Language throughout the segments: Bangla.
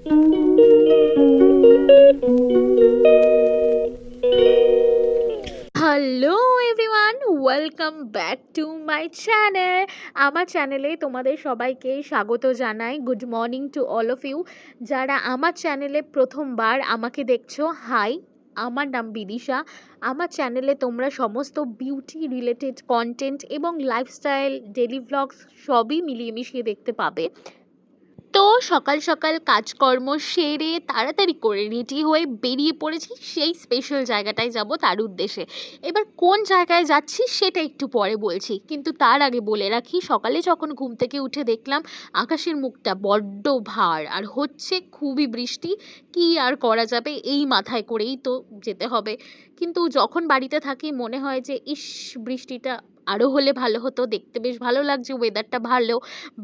Hello everyone, welcome back to my channel. আমার চ্যানেলে তোমাদের সবাইকে স্বাগত জানাই। Good morning to all of you. যারা আমার চ্যানেলে প্রথমবার আমাকে দেখছো, হাই, আমার নাম বিদিশা। আমার চ্যানেলে তোমরা সমস্ত বিউটি রিলেটেড কন্টেন্ট এবং লাইফস্টাইল, ডেলি ভ্লগস সবই মিলিয়ে মিশিয়ে দেখতে পাবে। তো সকাল সকাল কাজকর্ম সেরে তাড়াতাড়ি করে রেডি হয়ে বেরিয়ে পড়েছি সেই স্পেশাল জায়গাটায় যাব তার উদ্দেশ্যে। এবার কোন জায়গায় যাচ্ছি সেটা একটু পরে বলছি, কিন্তু তার আগে বলে রাখি, সকালে যখন ঘুম থেকে উঠে দেখলাম আকাশের মুখটা বড্ড ভার আর হচ্ছে খুবই বৃষ্টি। কি আর করা যাবে, এই মাথায় করেই তো যেতে হবে। কিন্তু যখন বাড়িতে থাকি মনে হয় যে ইস, বৃষ্টিটা আরও হলে ভালো হতো, দেখতে বেশ ভালো লাগছে, ওয়েদারটা ভালো,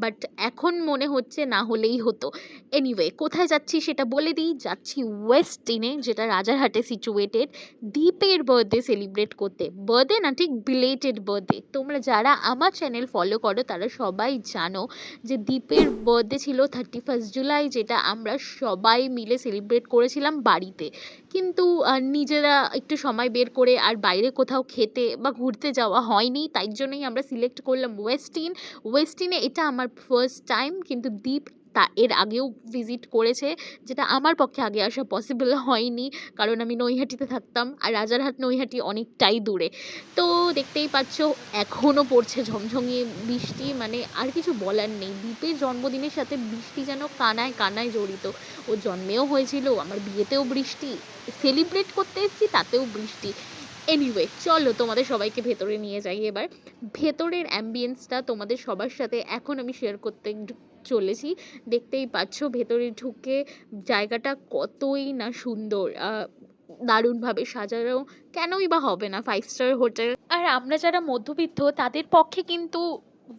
বাট এখন মনে হচ্ছে না হলেই হতো। এনিওয়ে, কোথায় যাচ্ছি সেটা বলে দিই। যাচ্ছি ওয়েস্টিনে, যেটা রাজারহাটে সিচুয়েটেড, দীপের বার্থডে সেলিব্রেট করতে। বার্থডে না, ঠিক বিলেটেড বার্থডে। তোমরা যারা আমার চ্যানেল ফলো করো তারা সবাই জানো যে দীপের বার্থডে ছিল 31 জুলাই, যেটা আমরা সবাই মিলে সেলিব্রেট করেছিলাম বাড়িতে। কিন্তু নিজেরা একটু সময় বের করে আর বাইরে কোথাও খেতে বা ঘুরতে যাওয়া হয়নি, তাই জন্যই আমরা সিলেক্ট করলাম ওয়েস্টিনে। এটা আমার ফার্স্ট টাইম, কিন্তু দীপ এর আগেও ভিজিট করেছে, যেটা আমার পক্ষে আগে আসা পসিবল হয়নি, কারণ আমি নৈহাটিতে থাকতাম আর রাজারহাট নৈহাটি অনেকটাই দূরে। তো দেখতেই পাচ্ছ এখনও পড়ছে ঝমঝমিয়ে বৃষ্টি, মানে আর কিছু বলার নেই। দীপের জন্মদিনের সাথে বৃষ্টি যেন কানায় কানায় জড়িত। ও জন্মেও হয়েছিল, আমার বিয়েতেও বৃষ্টি, সেলিব্রেট করতে এসেছি তাতেও বৃষ্টি। এনিওয়ে, চলো তোমাদের সবাইকে ভেতরে নিয়ে যাই এবার। ভেতরের অ্যাম্বিয়েন্সটা তোমাদের সবার সাথে এখন আমি শেয়ার করতে চলেছি। দেখতেই পাচ্ছ ভেতরে ঢুকে জায়গাটা কতই না সুন্দর, দারুণভাবে সাজানো। কেনই বা হবে না, 5 স্টার হোটেল। আর আমরা যারা মধ্যবিত্ত তাদের পক্ষে কিন্তু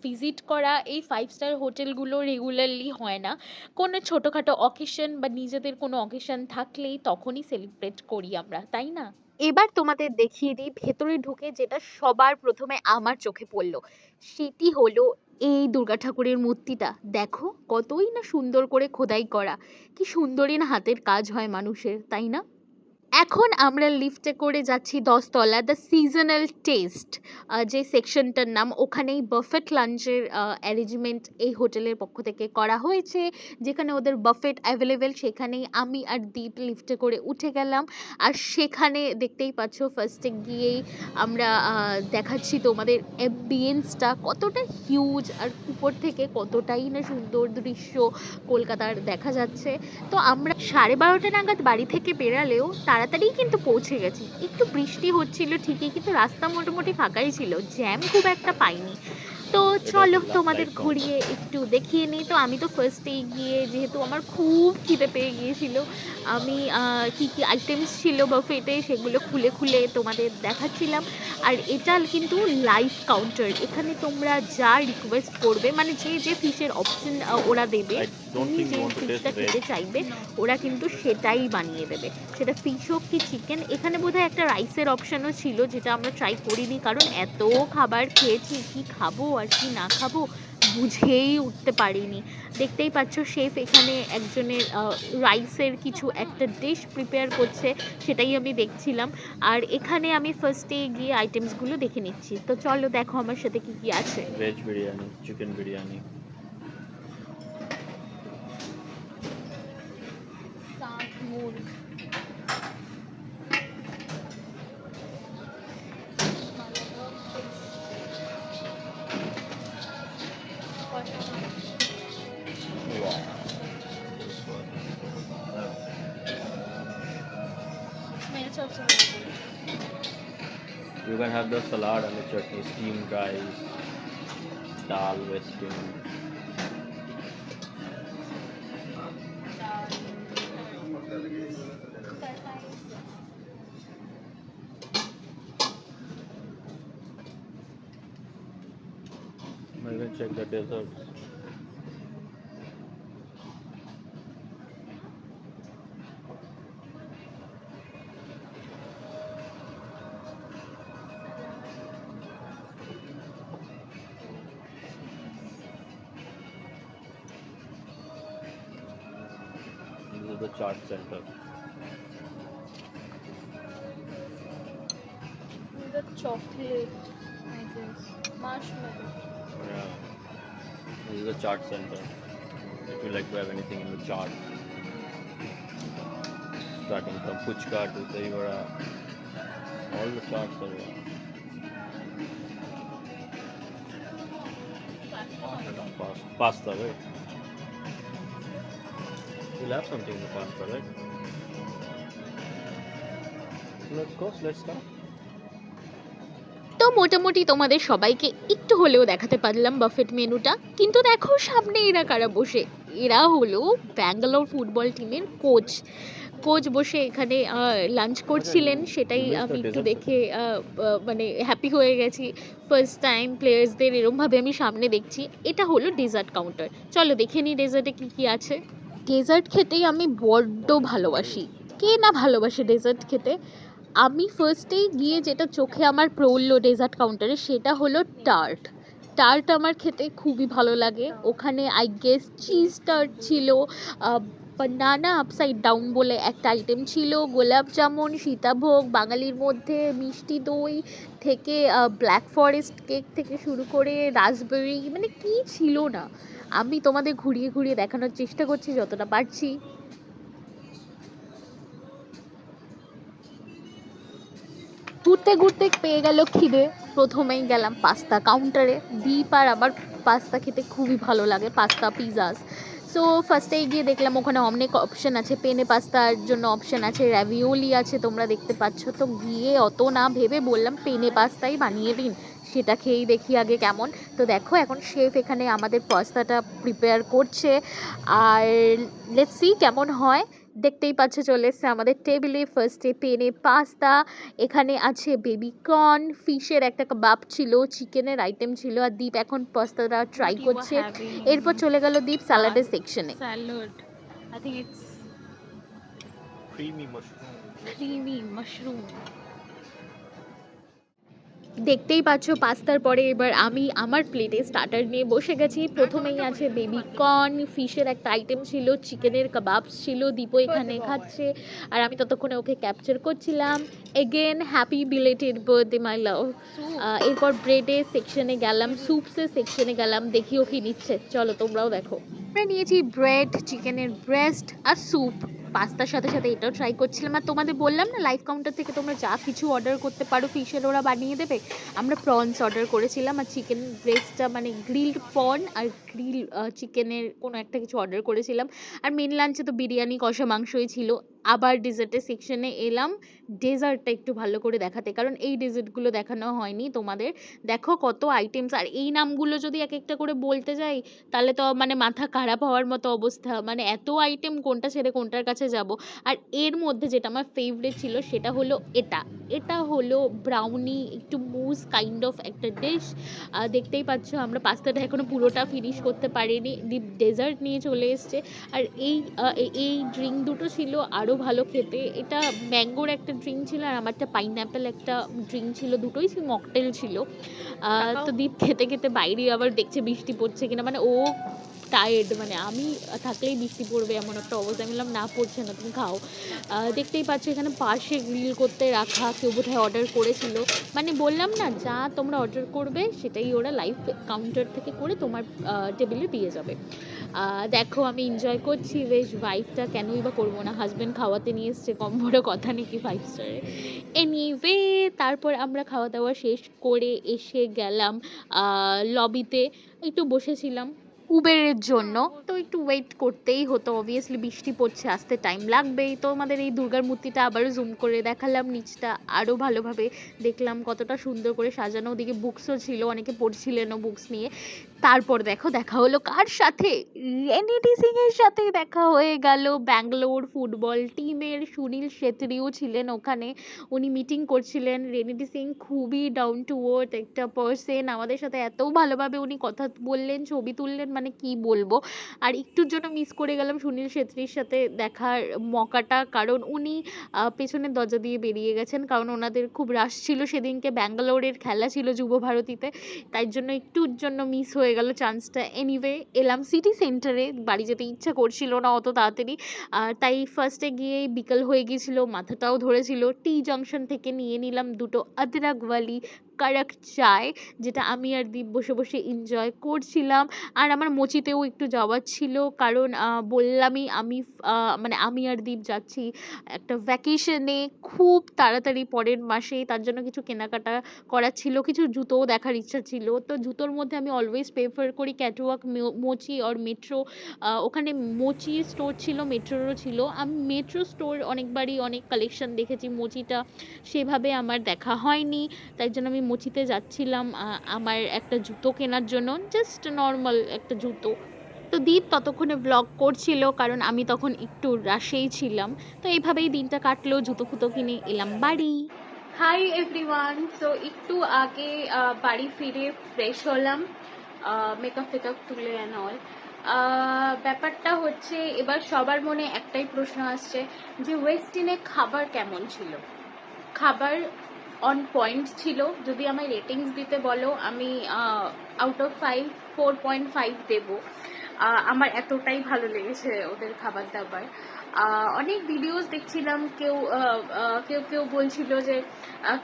ভিজিট করা এই 5 স্টার হোটেলগুলো রেগুলারলি হয় না। কোনো ছোটোখাটো অকেশন বা নিজেদের কোনো অকেশন থাকলেই তখনই সেলিব্রেট করি আমরা, তাই না? এবার তোমাদের দেখিয়ে দিই ভেতরে ঢুকে যেটা সবার প্রথমে আমার চোখে পড়লো, সেটি হলো এই দুর্গা ঠাকুরের মূর্তিটা। দেখো কতই না সুন্দর করে খোদাই করা, কি সুন্দরই না হাতের কাজ হয় মানুষের, তাই না? এখন আমরা লিফটে করে যাচ্ছি 10 তলা, দ্য সিজনাল টেস্ট যে সেকশনটার নাম। ওখানেই বাফেট লাঞ্চের অ্যারেঞ্জমেন্ট এই হোটেলের পক্ষ থেকে করা হয়েছে, যেখানে ওদের বাফেট অ্যাভেলেবেল। সেখানেই আমি আর দীপ লিফটে করে উঠে গেলাম। আর সেখানে দেখতেই পাচ্ছ ফার্স্টে গিয়েই আমরা দেখাচ্ছি তোমাদের অ্যাম্বিয়েন্সটা কতটা হিউজ আর উপর থেকে কতটাই না সুন্দর দৃশ্য কলকাতার দেখা যাচ্ছে। তো আমরা 12:30 নাগাদ বাড়ি থেকে বেরালেও তাড়াতাড়ি কিন্তু পৌঁছে গেছি। একটু বৃষ্টি হচ্ছিল ঠিকই, কিন্তু রাস্তা মোটামুটি ফাঁকাই ছিল, জ্যাম খুব একটা পাইনি। তো চলো তোমাদের ঘুরিয়ে একটু দেখিয়ে নিই। তো আমি তো ফার্স্টেই গিয়ে, যেহেতু আমার খুব খিদে পেয়ে গিয়েছিল, আমি কি কি আইটেমস ছিল বাফেটে সেগুলো খুলে খুলে তোমাদের দেখাচ্ছিলাম। আর এটা কিন্তু লাইভ কাউন্টার, এখানে তোমরা যা রিকোয়েস্ট করবে, মানে যে যে ফিশের অপশন ওরা দেবে, তুমি যে ফিশটা খেতে চাইবে ওরা কিন্তু সেটাই বানিয়ে দেবে, সেটা ফিশ হোক কি চিকেন। এখানে বোধহয় একটা রাইসের অপশানও ছিল, যেটা আমরা ট্রাই করিনি, কারণ এত খাবার খেয়েছি, কি খাবো আর কি না খাবো বুঝেই উঠতে পারিনি। দেখতেই পাচ্ছ শেফ এখানে একজনের রাইসের কিছু একটা ডিশ প্রিপেয়ার করছে, সেটাই আমি দেখছিলাম। আর এখানে আমি ফার্স্টে গিয়ে আইটেমসগুলো দেখে নিচ্ছি। তো চলো দেখো আমার সাথে কি কি আছে। Veg biryani, chicken biryani, you can have the salad and the chutney, steamed rice, dal, western. You can check the desserts. the chaat center. The chocolate, I guess. Marshmallow. Yeah, this is the chaat center. If you like to have anything in the chaat, starting from puchka to dahi vada, all the chaats are here. Pasta, right? You'll have something in the pasta, right? Let's start. তো মোটামুটি তোমাদের সবাইকে একটু হলেও দেখাতে পারলাম বাফেট মেনুটা, কিন্তু দেখো সামনে এরা কারা বসে। এরা হলো ব্যাঙ্গালোর ফুটবল টিমের কোচ বসে এখানে লাঞ্চ করছিলেন, সেটাই আমি একটু দেখে মানে হ্যাপি হয়ে গেছি। ফার্স্ট টাইম প্লেয়ার্সদের এরমভাবে আমি সামনে দেখছি। এটা হলো ডেজার্ট কাউন্টার, চলো দেখে নিই ডেজার্টে কী কী আছে। ডেজার্ট খেতেই আমি বড্ড ভালোবাসি, কে না ভালোবাসে ডেজার্ট খেতে। আমি ফার্স্টেই গিয়ে যেটা চোখে আমার পড়লো ডেজার্ট কাউন্টারে সেটা হলো টার্ট আমার খেতে খুবই ভালো লাগে। ওখানে আই গেস চিজ টার্ট ছিল, বানানা আপসাইড ডাউন বলে একটা আইটেম ছিল, গোলাপ জামুন, সীতাভোগ, বাঙালির মধ্যে মিষ্টি দই থেকে ব্ল্যাক ফরেস্ট কেক থেকে শুরু করে রাসবেরি, মানে কি ছিল না। আমি তোমাদের ঘুরিয়ে ঘুরিয়ে দেখানোর চেষ্টা করছি যতটা পারছি। ঘুরতে ঘুরতে পেয়ে গেল খিদে, প্রথমেই গেলাম পাস্তা কাউন্টারে। দীপ আর আমার পাস্তা খেতে খুবই ভালো লাগে, পাস্তা পিজাস। সো ফার্স্টেই গিয়ে দেখলাম ওখানে অনেক অপশান আছে, পেনে পাস্তার জন্য অপশান আছে, র্যাভিওলি আছে তোমরা দেখতে পাচ্ছ। তো গিয়ে অত না ভেবে বললাম পেনে পাস্তাই বানিয়ে দিন, সেটা খেয়েই দেখি আগে কেমন। তো দেখো এখন শেফ এখানে আমাদের পাস্তাটা প্রিপেয়ার করছে, আর লেটস সি কেমন হয়। দেখতেই পাচ্ছ চলে এসছে আমাদের টেবিলে ফার্স্টে পেনে পাস্তা, এখানে আছে বেবি কর্ন, ফিশের একটা কাবাব ছিল, চিকেনের আইটেম ছিল, আর দীপ এখন পাস্তাটা ট্রাই করছে। এরপর চলে গেল দীপ স্যালাডের সেকশনে। Salad. I think it's creamy mushroom. দেখতেই পাচ্ছ পাস্তার পরে এবার আমি আমার প্লেটে স্টার্টার নিয়ে বসে গেছি। প্রথমেই আছে বেবি কর্ন, ফিশের একটা আইটেম ছিল, চিকেনের কাবাবস ছিল, দীপও এখানে খাচ্ছে আর আমি ততক্ষণে ওকে ক্যাপচার করছিলাম। Again happy belated birthday my love. এরপর ব্রেডের সেকশনে গেলাম, স্যুপসের সেকশনে গেলাম, দেখি ও কি নিচ্ছে, চলো তোমরাও দেখো। আমরা নিয়েছি ব্রেড, চিকেনের ব্রেস্ট আর স্যুপ। পাস্তার সাথে সাথে এটাও ট্রাই করছিলাম। আর তোমাদের বললাম না লাইভ কাউন্টার থেকে তোমরা যা কিছু অর্ডার করতে পারো ফিশের ওরা বানিয়ে দেবে। আমরা প্রনস অর্ডার করেছিলাম আর চিকেন ব্রেস্টটা মানে গ্রিলড প্রন আর গ্রিল চিকেনের কোনো একটা কিছু অর্ডার করেছিলাম। আর মেন লাঞ্চে তো বিরিয়ানি কষা মাংসই ছিল। আবার ডেজার্টের সেকশনে এলাম ডেজার্টটা একটু ভালো করে দেখাতে, কারণ এই ডেজার্টগুলো দেখানো হয়নি তোমাদের। দেখো কত আইটেমস, আর এই নামগুলো যদি এক একটা করে বলতে যাই তাহলে তো মানে মাথা খারাপ হওয়ার মতো অবস্থা, মানে এত আইটেম কোনটা ছেড়ে কোনটার কাছে যাব। আর এর মধ্যে যেটা আমার ফেভারিট ছিল সেটা হলো এটা হলো ব্রাউনি, একটু মুস কাইন্ড অফ একটা ডিশ। দেখতেই পাচ্ছ আমরা পাস্তাটা এখনো পুরোটা ফিনিশ করতে পারিনি, ডেজার্ট নিয়ে চলে এসছে। আর এই ড্রিঙ্ক দুটো ছিল আরও ভালো খেতে। এটা ম্যাঙ্গোর একটা ড্রিঙ্ক ছিল আর আমারটা পাইনঅ্যাপেল একটা ড্রিঙ্ক ছিল, দুটোই মকটেল ছিল। তো দীপ খেতে খেতে বাইরে আবার দেখছে বৃষ্টি পড়ছে কিনা, মানে ও টায়ার্ড, মানে আমি থাকলেই বৃষ্টি পড়বে এমন একটা অবস্থা। আমি বললাম না পড়ছে না, তুমি খাও। দেখতেই পাচ্ছ এখানে পাশে গ্রিল করতে রাখা, কেউ বোধহয় অর্ডার করেছিল। মানে বললাম না যা তোমরা অর্ডার করবে সেটাই ওরা লাইভ কাউন্টার থেকে করে তোমার টেবিলে দিয়ে যাবে। দেখো আমি এনজয় করছি বেশ, ওয়াইফটা কেনই বা করবো না, হাজব্যান্ড খাওয়াতে নিয়ে এসছে, কম বড় কথা নাকি 5 স্টারে। এনিওয়ে তারপর আমরা খাওয়া দাওয়া শেষ করে এসে গেলাম লবিতে, একটু বসেছিলাম উবেরের জন্য। তো একটু ওয়েট করতেই হতো, অবভিয়াসলি বৃষ্টি পড়ছে, আসতে টাইম লাগবেই। তো আমাদের এই দুর্গার মূর্তিটা আবারও জুম করে দেখালাম, নিচটা আরও ভালোভাবে দেখলাম কতটা সুন্দর করে সাজানো, ওদিকে বুকসও ছিল, অনেকে পড়ছিলেনও বুকস নিয়ে। তারপর দেখো দেখা হলো কার সাথে, রেনিডি সিং এর সাথে দেখা হয়ে গেল। ব্যাঙ্গালোর ফুটবল টিমের সুনীল ছেত্রীও ছিলেন ওখানে, উনি মিটিং করছিলেন। রেনিডি সিং খুবই ডাউন টু আর্থ একটা পার্সন, আমাদের সাথে এত ভালোভাবে উনি কথা বললেন, ছবি তুললেন, মানে কি বলবো। আর একটুর জন্য মিস করে গেলাম সুনীল ছেত্রীর সাথে দেখার মকাটা, কারণ উনি পেছনের দরজা দিয়ে বেরিয়ে গেছেন, কারণ ওনাদের খুব রাশ ছিল সেদিনকে, ব্যাঙ্গালোরের খেলা ছিল যুব ভারতীতে, তাই জন্য একটুর জন্য মিস হয়ে হয়ে গেল চান্সটা। এনিওয়ে এলাম সিটি সেন্টারে, বাড়ি যেতে ইচ্ছা করছিল না অত তাড়াতাড়ি। তাই ফার্স্টে গিয়ে বিকেল হয়ে গিয়েছিল, মাথাটাও ধরেছিল। টি জংশন থেকে নিয়ে নিলাম দুটো আদরাকওয়ালি কড়ক চায়, যেটা আমি আর দীপ বসে বসে এনজয় করছিলাম। আর আমার মোচিতেও একটু যাওয়ার ছিল, কারণ বললামই আমি মানে আমি আর দীপ যাচ্ছি একটা ভ্যাকেশনে খুব তাড়াতাড়ি পরের মাসেই। তার জন্য কিছু কেনাকাটা করার ছিল, কিছু জুতোও দেখার ইচ্ছা ছিল। তো জুতোর মধ্যে আমি অলওয়েজ প্রেফার করি ক্যাটওয়াক, মোচি আর মেট্রো। ওখানে মোচি স্টোর ছিল, মেট্রোরও ছিল। আমি মেট্রো স্টোর অনেকবারই অনেক কালেকশন দেখেছি, মোচিটা সেভাবে আমার দেখা হয়নি। তাই জন্য আমি মোচিতে যাচ্ছিলাম আমার একটা জুতো কেনার জন্য, জাস্ট নর্মাল একটা জুতো। তো দীপ ততক্ষণে ব্লগ করছিল, কারণ আমি তখন একটু রাশেই ছিলাম। তো এইভাবেই দিনটা কাটলো, জুতো ফুতো কিনে এলাম বাড়ি। হাই এভরিওয়ান, সো একটু আগে বাড়ি ফিরে ফ্রেশ হলাম, মেকআপ টেকআপ তুলে অ্যান্ড অল। ব্যাপারটা হচ্ছে এবার সবার মনে একটাই প্রশ্ন আসছে যে ওয়েস্টিনে খাবার কেমন ছিল। খাবার অন পয়েন্ট ছিল। যদি আমায় রেটিংস দিতে বলো, আমি আউট অফ 5 4.5 দেবো। আমার এতটাই ভালো লেগেছে ওদের খাবার দাবার। অনেক ভিডিওস দেখছিলাম, কেউ বলছিল যে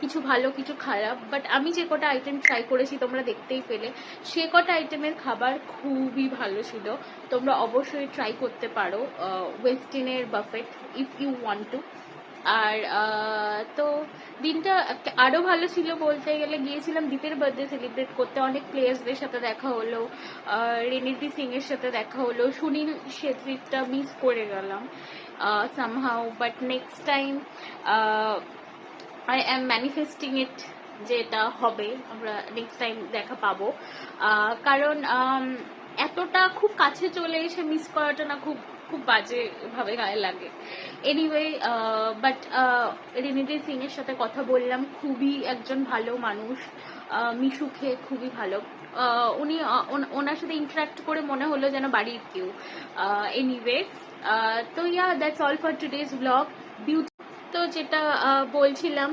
কিছু ভালো কিছু খারাপ, বাট আমি যে কটা আইটেম ট্রাই করেছি তোমরা দেখতেই পেলে, সে কটা আইটেমের খাবার খুবই ভালো ছিল। তোমরা অবশ্যই ট্রাই করতে পারো ওয়েস্টিনের buffet if you want to. আর তো দিনটা আরো ভালো ছিল বলতে গেলে। গিয়েছিলাম দীপের বার্থডে সেলিব্রেট করতে, অনেক প্লেয়ার্সদের সাথে দেখা হলো, রেনিদি সিং এর সাথে দেখা হলো, সুনীল ছেত্রীটা মিস করে গেলাম somehow, but next time I am manifesting it যে এটা হবে, আমরা নেক্সট টাইম দেখা পাবো। কারণ এতটা খুব কাছে চলে এসে মিস করাটা না খুব খুব বাজে ভাবে গায়ে লাগে। এনিওয়ে বাট রিনিদি সিং এর সাথে কথা বললাম, খুবই একজন ভালো মানুষ, মিশুখে খুবই ভালো। উনি ওনার সাথে ইন্টারাক্ট করে মনে হলো যেন বাড়ির কেউ। এনিওয়ে তো yeah that's all for today's blog. তো যেটা বলছিলাম,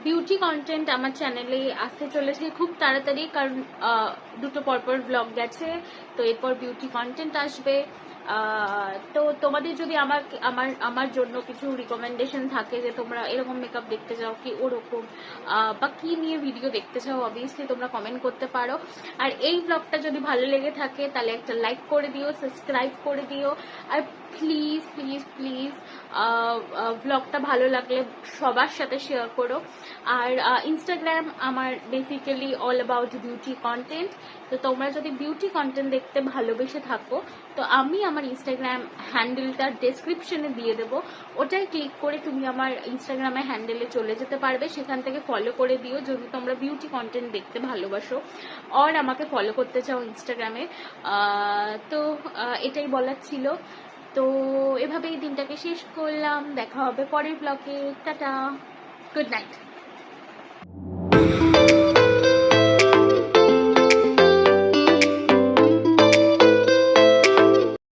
বিউটি কন্টেন্ট আমার চ্যানেলে আসতে চলেছে খুব তাড়াতাড়ি, কারণ দুটো পরপর ব্লগ গেছে, তো এরপর বিউটি কন্টেন্ট আসবে। তো তোমাদের যদি আমার জন্য কিছু রিকমেন্ডেশন থাকে যে তোমরা এরকম মেকআপ দেখতে চাও কি ওরকম, বা কি নিয়ে ভিডিও দেখতে চাও, অবভিয়াসলি তোমরা কমেন্ট করতে পারো। আর এই ব্লগটা যদি ভালো লেগে থাকে তাহলে একটা লাইক করে দিও, সাবস্ক্রাইব করে দিও। আর প্লিজ প্লিজ প্লিজ ব্লগটা ভালো লাগলে সবার সাথে শেয়ার করো। আর ইনস্টাগ্রাম আমার basically all about beauty content. তো তোমরা যদি বিউটি কন্টেন্ট দেখতে ভালোবেসে থাকো, তো আমি আমার ইনস্টাগ্রাম হ্যান্ডেলটা ডেসক্রিপশনে দিয়ে দেবো, ওটাই ক্লিক করে তুমি আমার ইনস্টাগ্রামের হ্যান্ডেলে চলে যেতে পারবে। সেখান থেকে ফলো করে দিও যদি তোমরা বিউটি কন্টেন্ট দেখতে ভালোবাসো আর আমাকে ফলো করতে চাও ইনস্টাগ্রামে। তো এটাই বলার ছিল। তো এভাবেই দিনটাকে শেষ করলাম, দেখা হবে পরের ব্লগে। Tata, good night.